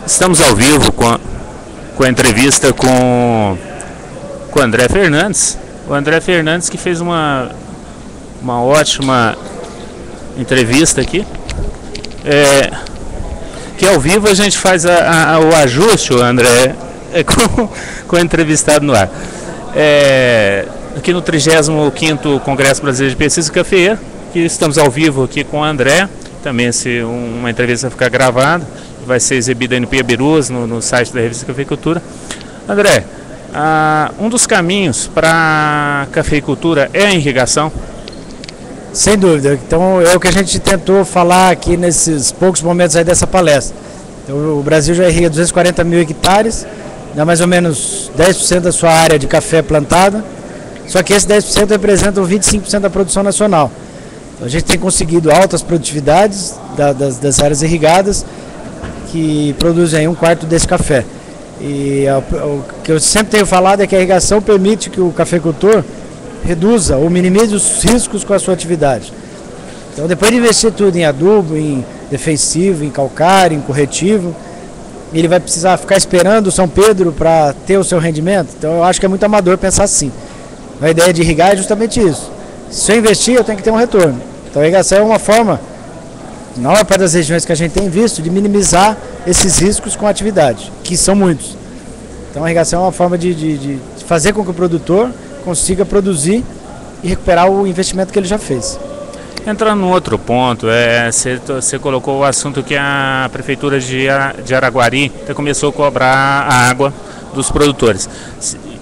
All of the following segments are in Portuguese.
Estamos ao vivo com a entrevista com o André Fernandes. O André Fernandes que fez uma ótima entrevista aqui. Que ao vivo a gente faz o ajuste, o André, com o entrevistado no ar. Aqui no 35º Congresso Brasileiro de Pesquisa Cafeeira, que estamos ao vivo aqui com o André. Também uma entrevista vai ficar gravada, vai ser exibida aí no Pia Birus, no site da revista Cafeicultura. André, um dos caminhos para a cafeicultura é a irrigação? Sem dúvida. Então é o que a gente tentou falar aqui nesses poucos momentos aí dessa palestra. Então, o Brasil já irriga 240 mil hectares, dá mais ou menos 10% da sua área de café plantada, só que esse 10% representam 25% da produção nacional. Então, a gente tem conseguido altas produtividades das áreas irrigadas, que produzem aí 1/4 desse café. E o que eu sempre tenho falado é que a irrigação permite que o cafeicultor reduza ou minimize os riscos com a sua atividade. Então, depois de investir tudo em adubo, em defensivo, em calcário, em corretivo, ele vai precisar ficar esperando o São Pedro para ter o seu rendimento. Então, eu acho que é muito amador pensar assim. A ideia de irrigar é justamente isso. Se eu investir, eu tenho que ter um retorno. Então, a irrigação é uma forma, na maior parte das regiões que a gente tem visto, de minimizar esses riscos com a atividade, que são muitos. Então, a irrigação é uma forma de fazer com que o produtor consiga produzir e recuperar o investimento que ele já fez. Entrando no outro ponto, você colocou o assunto que a Prefeitura de Araguari começou a cobrar a água dos produtores.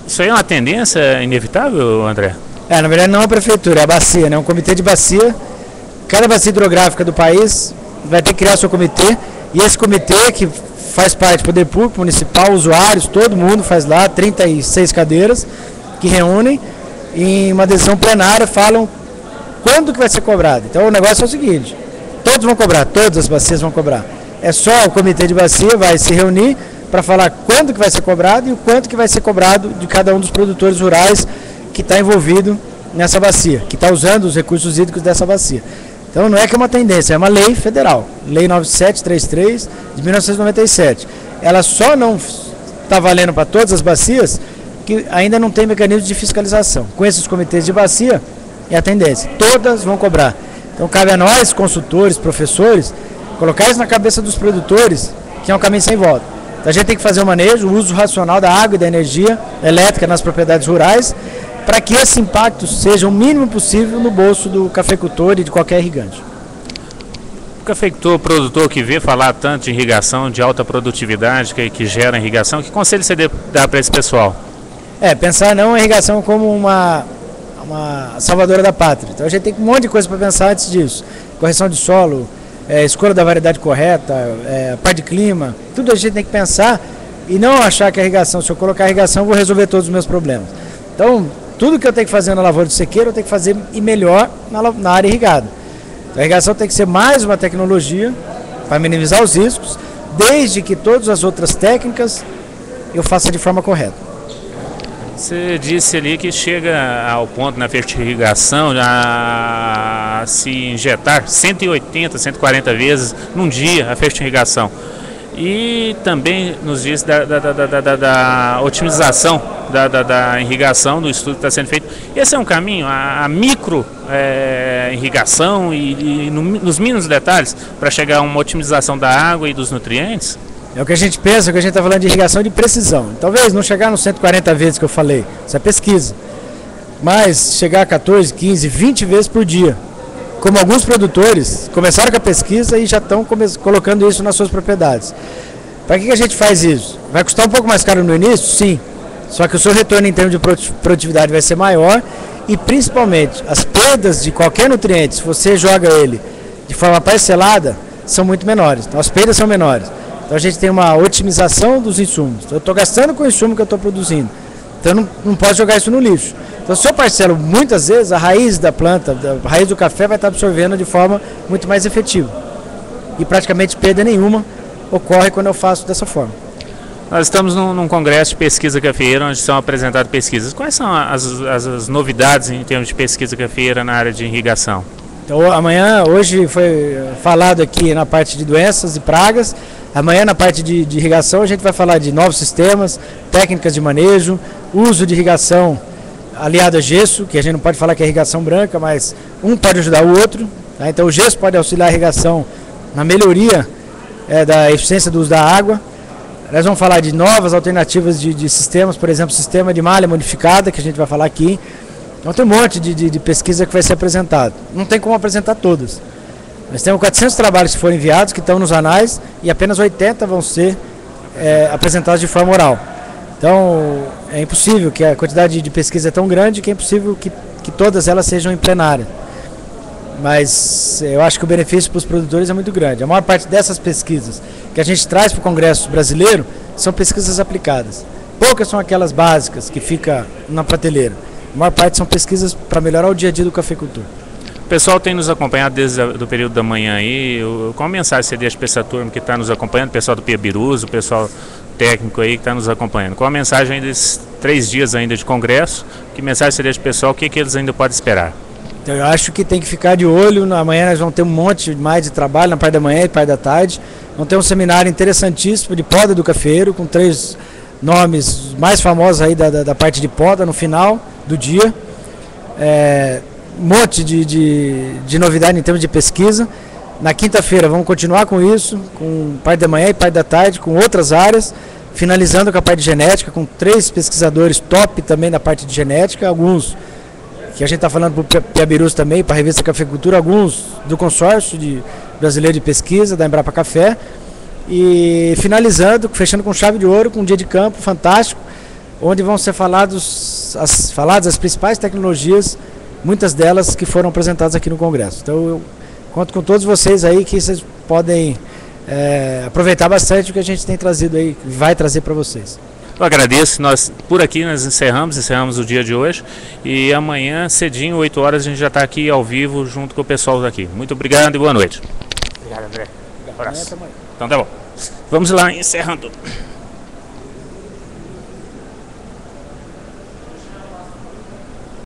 Isso aí é uma tendência inevitável, André? Na verdade não é a Prefeitura, é a bacia, né? Um comitê de bacia. Cada bacia hidrográfica do país vai ter que criar seu comitê, e esse comitê, que faz parte do Poder Público, Municipal, usuários, todo mundo faz lá, 36 cadeiras, que reúnem em uma decisão plenária, falam quando que vai ser cobrado. Então o negócio é o seguinte: todos vão cobrar, todas as bacias vão cobrar. É só o comitê de bacia vai se reunir para falar quando que vai ser cobrado e o quanto que vai ser cobrado de cada um dos produtores rurais que está envolvido nessa bacia, que está usando os recursos hídricos dessa bacia. Então não é que é uma tendência, é uma lei federal, Lei 9733 de 1997. Ela só não está valendo para todas as bacias que ainda não tem mecanismo de fiscalização. Com esses comitês de bacia, é a tendência. Todas vão cobrar. Então cabe a nós, consultores, professores, colocar isso na cabeça dos produtores, que é um caminho sem volta. Então a gente tem que fazer o manejo, o uso racional da água e da energia elétrica nas propriedades rurais, para que esse impacto seja o mínimo possível no bolso do cafeicultor e de qualquer irrigante. O cafeicultor, produtor que vê falar tanto de irrigação, de alta produtividade que gera irrigação, que conselho você dá para esse pessoal? Pensar não a irrigação como uma salvadora da pátria. Então a gente tem um monte de coisa para pensar antes disso. Correção de solo, escolha da variedade correta, parte de clima, tudo a gente tem que pensar e não achar que a irrigação, se eu colocar a irrigação, eu vou resolver todos os meus problemas. Então, tudo que eu tenho que fazer na lavoura de sequeiro, eu tenho que fazer e melhor na área irrigada. Então, a irrigação tem que ser mais uma tecnologia para minimizar os riscos, desde que todas as outras técnicas eu faça de forma correta. Você disse ali que chega ao ponto na fertirrigação a se injetar 180, 140 vezes num dia a fertirrigação. E também nos diz da otimização da irrigação, do estudo que está sendo feito. Esse é um caminho, a micro irrigação e nos mínimos detalhes para chegar a uma otimização da água e dos nutrientes? É o que a gente pensa, que a gente está falando de irrigação de precisão. Talvez não chegar nos 140 vezes que eu falei, isso é pesquisa. Mas chegar a 14, 15, 20 vezes por dia. Como alguns produtores começaram com a pesquisa e já estão colocando isso nas suas propriedades. Para que a gente faz isso? Vai custar um pouco mais caro no início? Sim. Só que o seu retorno em termos de produtividade vai ser maior e principalmente as perdas de qualquer nutriente, se você joga ele de forma parcelada, são muito menores. Então as perdas são menores. Então a gente tem uma otimização dos insumos. Então, eu estou gastando com o insumo que eu estou produzindo. Então eu não posso jogar isso no lixo. Então se eu parcelo muitas vezes, a raiz da planta, a raiz do café vai estar absorvendo de forma muito mais efetiva. E praticamente perda nenhuma ocorre quando eu faço dessa forma. Nós estamos num congresso de pesquisa cafeeira, onde são apresentadas pesquisas. Quais são as novidades em termos de pesquisa cafeeira na área de irrigação? Então hoje foi falado aqui na parte de doenças e pragas. Amanhã na parte de irrigação a gente vai falar de novos sistemas, técnicas de manejo, uso de irrigação aliado a gesso, que a gente não pode falar que é irrigação branca, mas um pode ajudar o outro. Tá? Então o gesso pode auxiliar a irrigação na melhoria da eficiência do uso da água. Nós vamos falar de novas alternativas de sistemas, por exemplo, sistema de malha modificada, que a gente vai falar aqui. Então tem um monte de pesquisa que vai ser apresentado. Não tem como apresentar todas. Nós temos 400 trabalhos que foram enviados, que estão nos anais, e apenas 80 vão ser apresentados de forma oral. Então é impossível, que a quantidade de pesquisa é tão grande que é impossível que todas elas sejam em plenária. Mas eu acho que o benefício para os produtores é muito grande. A maior parte dessas pesquisas que a gente traz para o Congresso brasileiro são pesquisas aplicadas. Poucas são aquelas básicas que ficam na prateleira. A maior parte são pesquisas para melhorar o dia a dia do cafeicultor. O pessoal tem nos acompanhado desde o período da manhã aí. Qual a mensagem você deixa para essa turma que está nos acompanhando, o pessoal do Piabirus, o pessoal técnico aí que está nos acompanhando? Qual a mensagem desses 3 dias ainda de Congresso? Que mensagem você deixa para o pessoal? O que eles ainda podem esperar? Então, eu acho que tem que ficar de olho. Amanhã nós vamos ter um monte mais de trabalho na parte da manhã e parte da tarde. Vamos ter um seminário interessantíssimo de poda do cafeiro, com 3 nomes mais famosos aí da parte de poda no final do dia. Um monte de novidade em termos de pesquisa. Na quinta-feira vamos continuar com isso, com parte da manhã e parte da tarde, com outras áreas, finalizando com a parte de genética, com 3 pesquisadores top também na parte de genética, alguns que a gente está falando para o Piabirus também, para a revista Cafeicultura, alguns do consórcio brasileiro de pesquisa, da Embrapa Café, e finalizando, fechando com chave de ouro, com um dia de campo fantástico, onde vão ser faladas as principais tecnologias, muitas delas que foram apresentadas aqui no Congresso. Então eu conto com todos vocês aí, que vocês podem aproveitar bastante o que a gente tem trazido aí, vai trazer para vocês. Eu agradeço. Por aqui nós encerramos o dia de hoje, e amanhã cedinho, 8 horas, a gente já está aqui ao vivo junto com o pessoal daqui. Muito obrigado e boa noite. Obrigado, André. Abraço. Então tá bom. Vamos lá, encerrando.